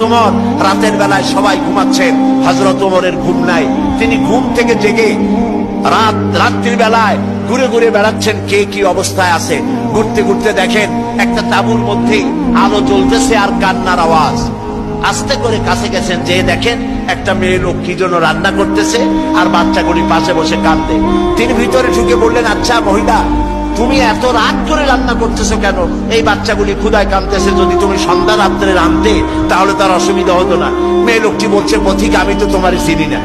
ওমর রাতের বেলায় সবাই ঘুমাচ্ছেন, হযরত ওমরের ঘুম নাই। তিনি ঘুম থেকে জেগে রাত্রির বেলায় ঘুরে ঘুরে বেড়াচ্ছেন কে কি অবস্থায় আছে। ঘুরতে ঘুরতে দেখেন একটা তাঁবুর মধ্যে আলো জ্বলতেছে আর কান্নার আওয়াজ। আস্তে করে কাছে গেছেন, যে দেখেন একটা মেয়ে লোক কি জন্য রান্না করতেছে আর বাচ্চাগুলি পাশে বসে কাঁদে। তিনি ভিতরে ঢুকে বললেন, আচ্ছা মহিলা, তুমি এত রাত করে রান্না করতেছো কেন? এই বাচ্চাগুলি ক্ষুধায় কাঁদতেছে, যদি তুমি সন্ধ্যা রাত্রে রাঁধতে তাহলে তার অসুবিধা হতো না। মেয়ে লোকটি বলছে, পথিক, আমি তো তোমার চিনি না,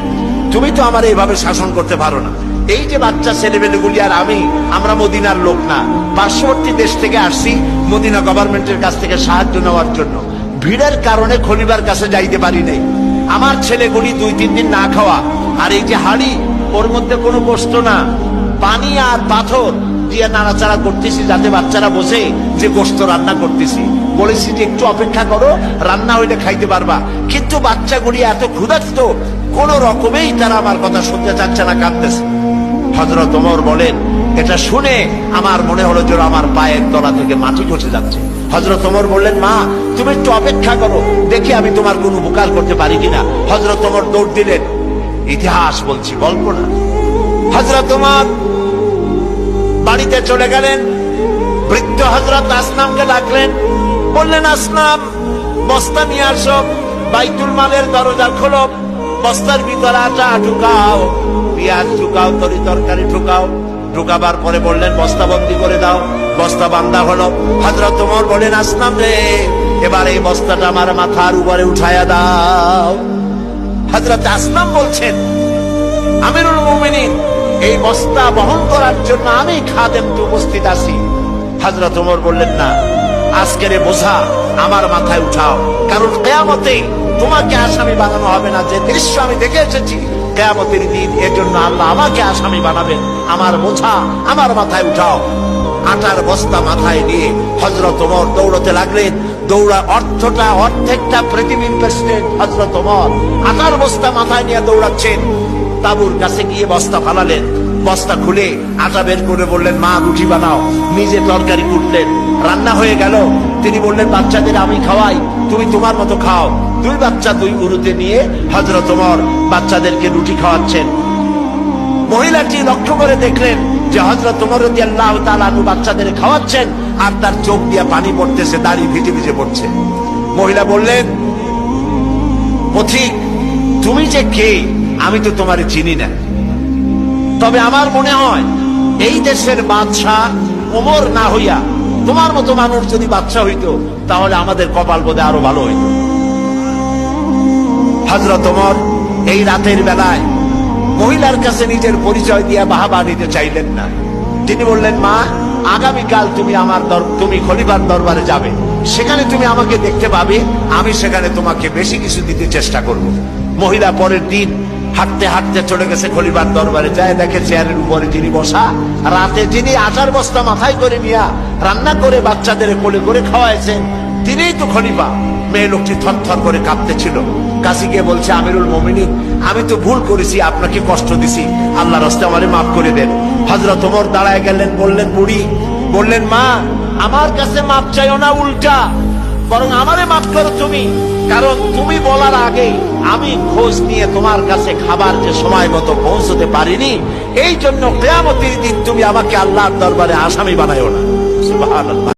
তুমি তো আমার এইভাবে শাসন করতে পারো না। এই যে বাচ্চা ছেলেমেয়েগুলি আর আমরা মদিনার লোক না, পার্শ্ববর্তী দেশ থেকে আসছি মদিনা গভর্নমেন্টের কাছ থেকে সাহায্য নেওয়ার জন্য। ভিড়ের কারণে খলিফার কাছে যাইতে পারি নাই। আমার ছেলেগুলি 2-3 দিন না খাওয়া, আর এই যে হাড়ি, ওর মধ্যে কোনো গোশত না, পানি আর পাথর দিয়ে নাড়াচাড়া করতেছি যাতে বাচ্চারা বোঝে যে গোশত রান্না করতেছি। বলেছি যে একটু অপেক্ষা করো, রান্না হইলে খাইতে পারবা। কিন্তু বাচ্চাগুলি এত ক্ষুধার্ত, কোন রকমেই তারা আমার কথা শুনতে চাচ্ছে না, কাঁদতেছে। হযরত ওমর বলেন, এটা শুনে আমার মনে হলো যে আমার পায়ের তলা থেকে মাটি খসে যাচ্ছে। হযরত ওমর বললেন, মা তুমি একটু অপেক্ষা করো, দেখি আমি তোমার কোনো উপকার করতে পারি কিনা। হযরত ওমর দৌড় দিলেন। ইতিহাস বলছি, গল্প না। হযরত ওমর বাড়িতে চলে গেলেন। বৃদ্ধ হযরত আসলামকে ডাকলেন, বললেন, আসলাম, বস্তা নিয়ে আসো, বাইতুল মালের দরজা খোলো, বস্তার ভিতরে আটা ঢুকাও, পেঁয়াজ ঢুকাও, তরি তরকারি ঢুকাও। ঢুকাবার পরে বললেন, বস্তা বন্দি করে দাও। বস্তা বান্ধা হলো। হযরত ওমর বলেন, আসলাম রে, এবার এই বস্তাটা আমার মাথার উপরে উঠায়া দাও। হযরত আসলাম বলছেন, আমিরুল মুমিনিন, এই বস্তা বহন করার জন্য আমি খাদেম তো উপস্থিত আছি। হযরত ওমর বললেন, না, আজকের বোঝা আমার মাথায় উঠাও, কারণ কিয়ামতে তোমাকে আসামি বানানো হবে না। যে দৃশ্য আমি দেখে এসেছি কিয়ামতের দিন, এর জন্য আল্লাহ আমাকে আসামি বানাবেন। আমার বোঝা আমার মাথায় উঠাও। আটার বস্তা মাথায় নিয়ে হযরত ওমর দৌড়তে লাগলেন। অর্ধেকটা পৃথিবীর প্রেসিডেন্ট হযরত ওমর আটার বস্তা মাথায় নিয়ে দৌড়াচ্ছেন। তাঁবুর কাছে গিয়ে বস্তা ফালালেন। বস্তা খুলে আটা বের করে বললেন, মা রুটি বানাও। নিজে তরকারি কুটলেন, রান্না হয়ে গেল। তিনি বললেন, বাচ্চাদের আমি খাওয়াই, তুমি তোমার মতো খাও। 2 বাচ্চা 2 উরুতে নিয়ে হযরত ওমর বাচ্চাদেরকে রুটি খাওয়াচ্ছেন। মহিলাটি লক্ষ্য করে দেখলেন যে হযরত ওমর রাদিয়াল্লাহু তাআলা আনহু বাচ্চাদের খাওয়াচ্ছেন আর তার চোখ দিয়ে পানি পড়তেছে, দাড়ি ভিজে ভিজে পড়ছে। মহিলা বললেন, পথিক, তুমি যে কে আমি তো তোমারে চিনি না, তবে আমার মনে হয় এই দেশের বাদশাহ ওমর না হইয়া তোমার মতো মানুষ যদি বাদশাহ হইতো তাহলে আমাদের কপাল বোধে আরো ভালো হইত। হযরত ওমর এই রাতের বেলায় মহিলার কাছে নিজের পরিচয় দিয়ে বাহাবা নিতে চাইলেন না। তিনি বললেন, মা, আগামীকাল তুমি খলিফার দরবারে যাবে, সেখানে তুমি আমাকে দেখতে পাবে, আমি সেখানে তোমাকে বেশি কিছু দিতে চেষ্টা করব। মহিলা পরের দিন হাঁটতে হাঁটতে চলে গেছে খলিফার দরবারে। যায় দেখে চেয়ারের উপরে যিনি বসা, রাতে যিনি আটার বস্তা মাথায় করে নিয়া রান্না করে বাচ্চাদের কোলে করে খাওয়াইছেন, তিনিই তো খলিফা। মেয়ে লোকটি থরথর করে কাঁপতেছিল। কাছে গিয়ে বলছে, আমিরুল মুমিনিন, আমি তো ভুল করেছি, আপনাকে কষ্ট দিছি, আল্লাহর রাস্তায় আমারে মাফ করে দেন। হযরত ওমর দাঁড়ায় গেলেন। বললেন, বুড়ি, বললেন, মা, আমার কাছে মাফ চাইও না, উল্টা বরং আমারে মাফ করো তুমি, কারণ তুমি বলার আগে আমি খোঁজ নিয়ে তোমার কাছে খাবার যে সময় মতো পৌঁছতে পারিনি, এই জন্য কিয়ামতের দিন তুমি আমাকে আল্লাহর দরবারে আসামি বানাইও না। সুবহানাল্লাহ।